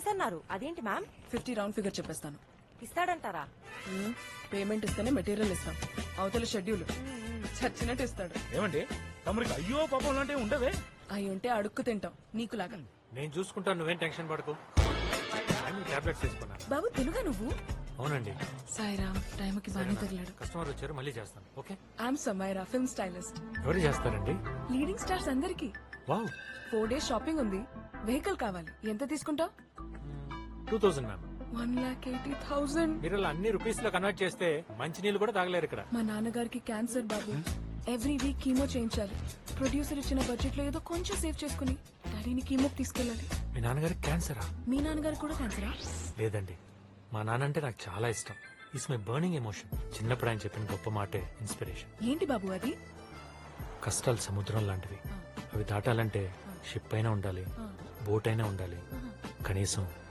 అన్నారు అదేంటి ma'am? 50 round figure చెప్పేస్తాను. ఇస్తాడంటారా? పేమెంట్ ఇస్తేనే మెటీరియల్ ఇస్తాం. అవతల షెడ్యూల్ చచ్చినట్టు ఇస్తాడు. ఏమండి తమరికి అయ్యో పాపం లాంటివి ఉండవే? అయి ఉంటే అడుక్కు తింటాం నీకులాగా. నేను చూసుకుంటాను, నువ్వేం టెన్షన్ పడకు. టాబ్లెట్స్ తీసుకున్నాను. బాబు తెలుగా నువ్వు? అవునండి. సాయిరామ్ టైంకి బాగానే తగిలాడు. కస్టమర్ వచ్చారు, మళ్ళీ చేస్తాను. Okay. I'm Samaira, film stylist. ఎవరు చేస్తారండి? లీడింగ్ స్టార్స్ అందరికి. వావ్. 4 days షాపింగ్ ఉంది. వెహికల్ కావాలి. ఎంత తీసుకుంటావు? 2000 మ్యామ్. 1,80,000. మీరు ఇలా అన్ని రూపీస్ లో కన్వర్ట్ చేస్తే మంచి నీళ్ళు కూడా తాగలేరు ఇక్కడ. మా నాన్నగారికి క్యాన్సర్ బాబు. ఎవ్రీ వీక్ కీమో చేయించాలి. ప్రొడ్యూసర్ ఇచ్చిన బడ్జెట్ లో ఏదో కొంచెం సేవ్ చేసుకుని డాడీని కీమోకి తీసుకెళ్ళాలి. మీ నాన్నగారికి క్యాన్సరా? మీ నాన్నగారికి కూడా క్యాన్సరా? లేదండి, మా నాన్న అంటే నాకు చాలా ఇష్టం. It's my burning emotion. చిన్నప్పుడు ఆయన చెప్పిన గొప్ప మాటే ఇన్స్పిరేషన్. ఏంటి బాబు అది? కష్టాలు సముద్రం లాంటివి. అవి దాటాలంటే షిప్ అయినా ఉండాలి, బోట్ అయినా ఉండాలి, కనీసం